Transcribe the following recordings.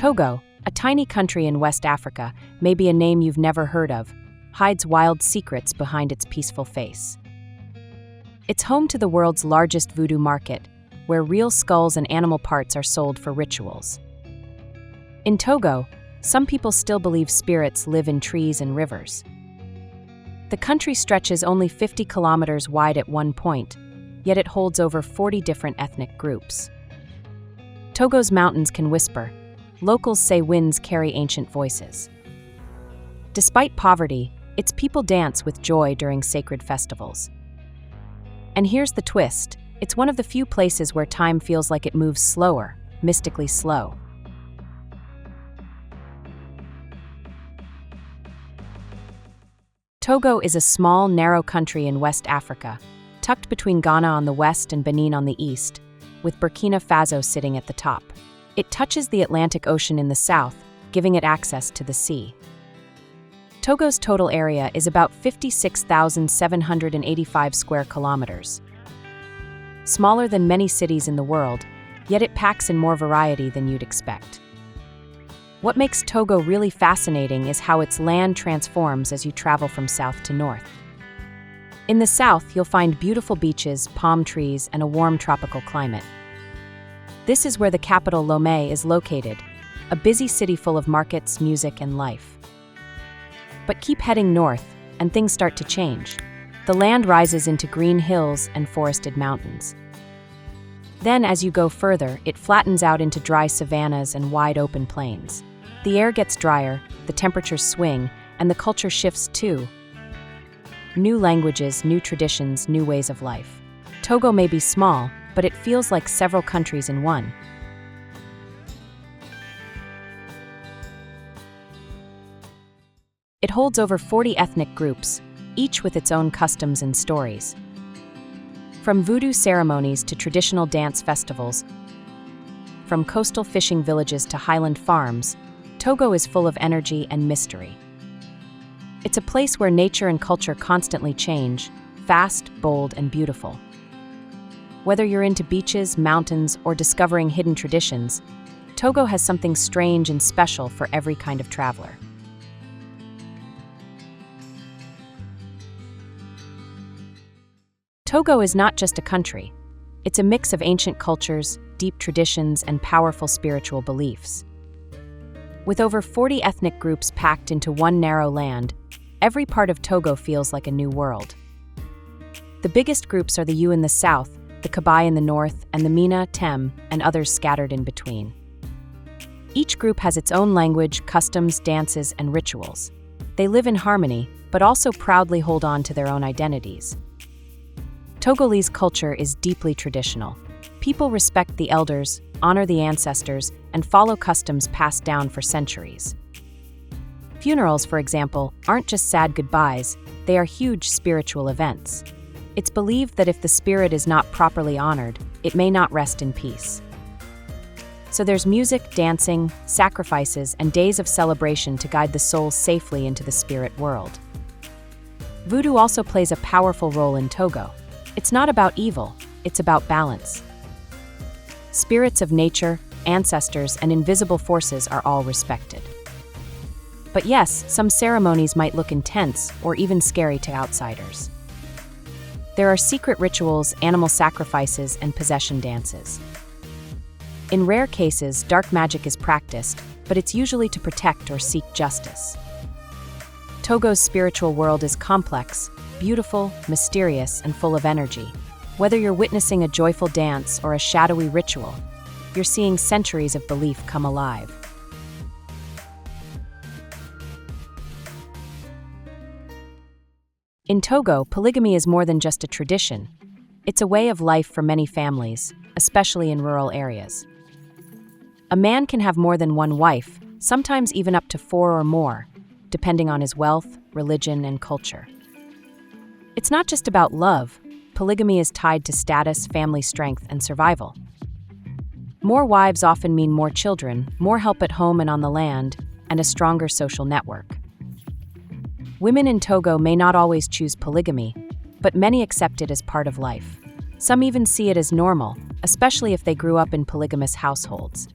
Togo, a tiny country in West Africa, may be a name you've never heard of, hides wild secrets behind its peaceful face. It's home to the world's largest voodoo market, where real skulls and animal parts are sold for rituals. In Togo, some people still believe spirits live in trees and rivers. The country stretches only 50 kilometers wide at one point, yet it holds over 40 different ethnic groups. Togo's mountains can whisper. Locals say winds carry ancient voices. Despite poverty, its people dance with joy during sacred festivals. And here's the twist: it's one of the few places where time feels like it moves slower, mystically slow. Togo is a small, narrow country in West Africa, tucked between Ghana on the west and Benin on the east, with Burkina Faso sitting at the top. It touches the Atlantic Ocean in the south, giving it access to the sea. Togo's total area is about 56,785 square kilometers. Smaller than many cities in the world, yet it packs in more variety than you'd expect. What makes Togo really fascinating is how its land transforms as you travel from south to north. In the south, you'll find beautiful beaches, palm trees, and a warm tropical climate. This is where the capital Lomé is located, a busy city full of markets, music, and life. But keep heading north, and things start to change. The land rises into green hills and forested mountains. Then, as you go further, it flattens out into dry savannas and wide open plains. The air gets drier, the temperatures swing, and the culture shifts too. New languages, new traditions, new ways of life. Togo may be small, but it feels like several countries in one. It holds over 40 ethnic groups, each with its own customs and stories. From voodoo ceremonies to traditional dance festivals, from coastal fishing villages to highland farms, Togo is full of energy and mystery. It's a place where nature and culture constantly change, fast, bold, and beautiful. Whether you're into beaches, mountains, or discovering hidden traditions, Togo has something strange and special for every kind of traveler. Togo is not just a country. It's a mix of ancient cultures, deep traditions, and powerful spiritual beliefs. With over 40 ethnic groups packed into one narrow land, every part of Togo feels like a new world. The biggest groups are the Yu in the south, the Kabai in the north, and the Mina, Tem, and others scattered in between. Each group has its own language, customs, dances, and rituals. They live in harmony, but also proudly hold on to their own identities. Togolese culture is deeply traditional. People respect the elders, honor the ancestors, and follow customs passed down for centuries. Funerals, for example, aren't just sad goodbyes, they are huge spiritual events. It's believed that if the spirit is not properly honored, it may not rest in peace. So there's music, dancing, sacrifices, and days of celebration to guide the soul safely into the spirit world. Voodoo also plays a powerful role in Togo. It's not about evil, it's about balance. Spirits of nature, ancestors, and invisible forces are all respected. But yes, some ceremonies might look intense or even scary to outsiders. There are secret rituals, animal sacrifices, and possession dances. In rare cases, dark magic is practiced, but it's usually to protect or seek justice. Togo's spiritual world is complex, beautiful, mysterious, and full of energy. Whether you're witnessing a joyful dance or a shadowy ritual, you're seeing centuries of belief come alive. In Togo, polygamy is more than just a tradition. It's a way of life for many families, especially in rural areas. A man can have more than one wife, sometimes even up to 4 or more, depending on his wealth, religion, and culture. It's not just about love. Polygamy is tied to status, family strength, and survival. More wives often mean more children, more help at home and on the land, and a stronger social network. Women in Togo may not always choose polygamy, but many accept it as part of life. Some even see it as normal, especially if they grew up in polygamous households.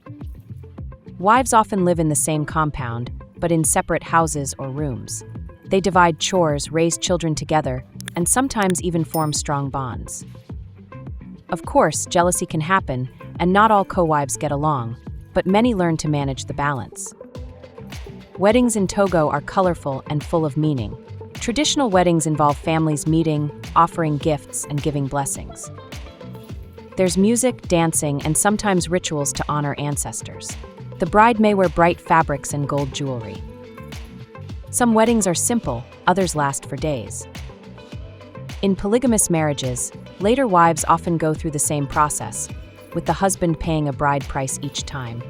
Wives often live in the same compound, but in separate houses or rooms. They divide chores, raise children together, and sometimes even form strong bonds. Of course, jealousy can happen, and not all co-wives get along, but many learn to manage the balance. Weddings in Togo are colorful and full of meaning. Traditional weddings involve families meeting, offering gifts, and giving blessings. There's music, dancing, and sometimes rituals to honor ancestors. The bride may wear bright fabrics and gold jewelry. Some weddings are simple, others last for days. In polygamous marriages, later wives often go through the same process, with the husband paying a bride price each time.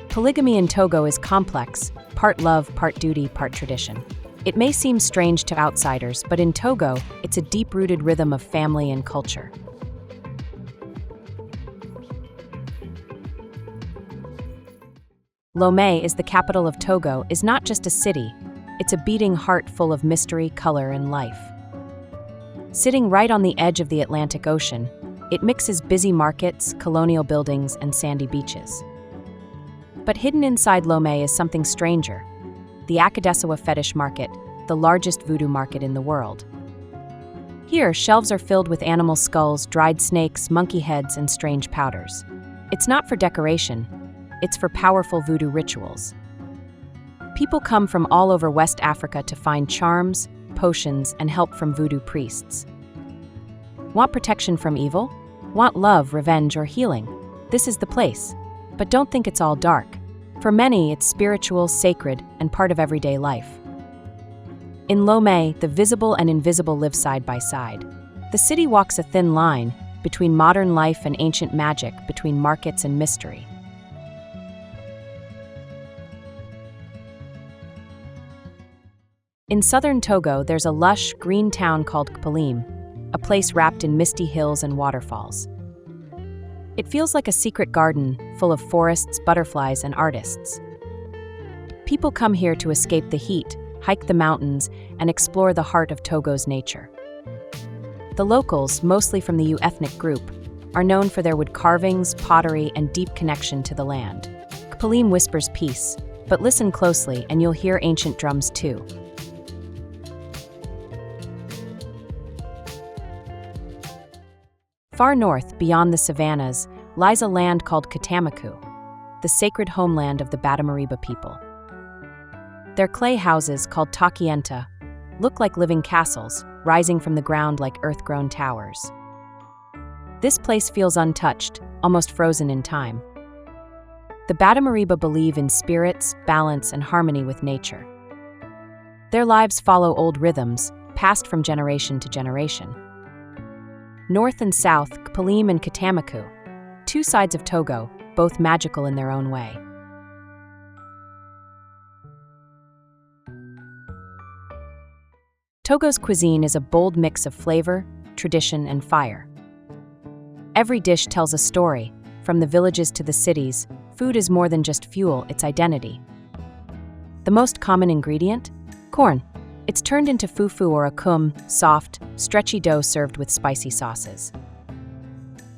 Polygamy in Togo is complex, part love, part duty, part tradition. It may seem strange to outsiders, but in Togo, it's a deep-rooted rhythm of family and culture. Lomé is the capital of Togo, is not just a city, it's a beating heart full of mystery, color, and life. Sitting right on the edge of the Atlantic Ocean, it mixes busy markets, colonial buildings, and sandy beaches. But hidden inside Lomé is something stranger, the Akadesawa Fetish Market, the largest voodoo market in the world. Here, shelves are filled with animal skulls, dried snakes, monkey heads, and strange powders. It's not for decoration, it's for powerful voodoo rituals. People come from all over West Africa to find charms, potions, and help from voodoo priests. Want protection from evil? Want love, revenge, or healing? This is the place. But don't think it's all dark. For many, it's spiritual, sacred, and part of everyday life. In Lomé, the visible and invisible live side by side. The city walks a thin line between modern life and ancient magic, between markets and mystery. In southern Togo, there's a lush, green town called Kpalim, a place wrapped in misty hills and waterfalls. It feels like a secret garden, full of forests, butterflies, and artists. People come here to escape the heat, hike the mountains, and explore the heart of Togo's nature. The locals, mostly from the Yu ethnic group, are known for their wood carvings, pottery, and deep connection to the land. Kpalim whispers peace, but listen closely and you'll hear ancient drums too. Far north, beyond the savannas, lies a land called Katamaku, the sacred homeland of the Batamariba people. Their clay houses, called takienta, look like living castles, rising from the ground like earth-grown towers. This place feels untouched, almost frozen in time. The Batamariba believe in spirits, balance, and harmony with nature. Their lives follow old rhythms, passed from generation to generation. North and south, Kpalim and Katamaku, two sides of Togo, both magical in their own way. Togo's cuisine is a bold mix of flavor, tradition, and fire. Every dish tells a story. From the villages to the cities, food is more than just fuel, it's identity. The most common ingredient? Corn. It's turned into fufu or akum, soft, stretchy dough served with spicy sauces.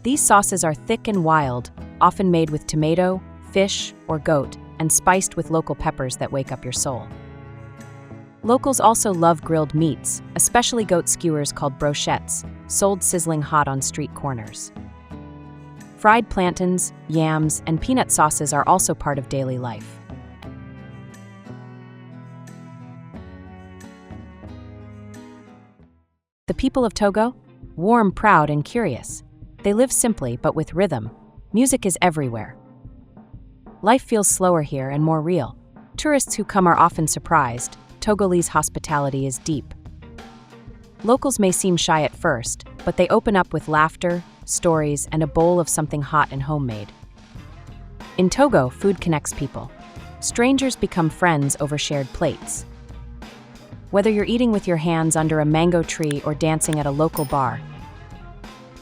These sauces are thick and wild, often made with tomato, fish, or goat, and spiced with local peppers that wake up your soul. Locals also love grilled meats, especially goat skewers called brochettes, sold sizzling hot on street corners. Fried plantains, yams, and peanut sauces are also part of daily life. The people of Togo? Warm, proud, and curious. They live simply, but with rhythm. Music is everywhere. Life feels slower here and more real. Tourists who come are often surprised. Togolese hospitality is deep. Locals may seem shy at first, but they open up with laughter, stories, and a bowl of something hot and homemade. In Togo, food connects people. Strangers become friends over shared plates. Whether you're eating with your hands under a mango tree or dancing at a local bar,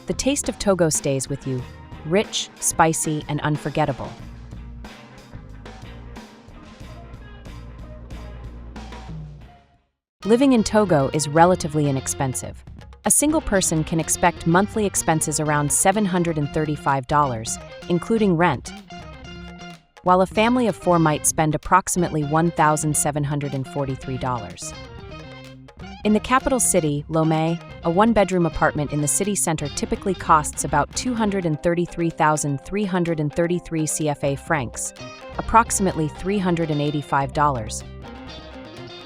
the taste of Togo stays with you, rich, spicy, and unforgettable. Living in Togo is relatively inexpensive. A single person can expect monthly expenses around $735, including rent. while a family of four might spend approximately $1,743. In the capital city, Lomé, a one-bedroom apartment in the city center typically costs about 233,333 CFA francs, approximately $385,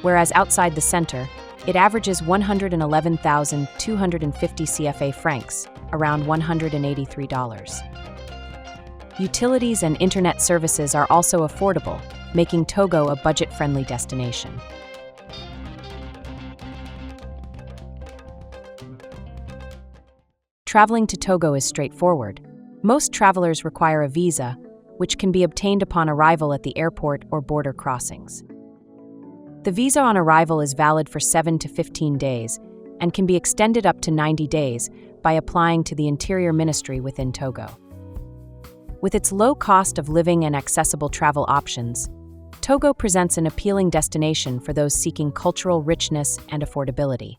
whereas outside the center, it averages 111,250 CFA francs, around $183. Utilities and internet services are also affordable, making Togo a budget-friendly destination. Traveling to Togo is straightforward. Most travelers require a visa, which can be obtained upon arrival at the airport or border crossings. The visa on arrival is valid for 7 to 15 days and can be extended up to 90 days by applying to the Interior Ministry within Togo. With its low cost of living and accessible travel options, Togo presents an appealing destination for those seeking cultural richness and affordability.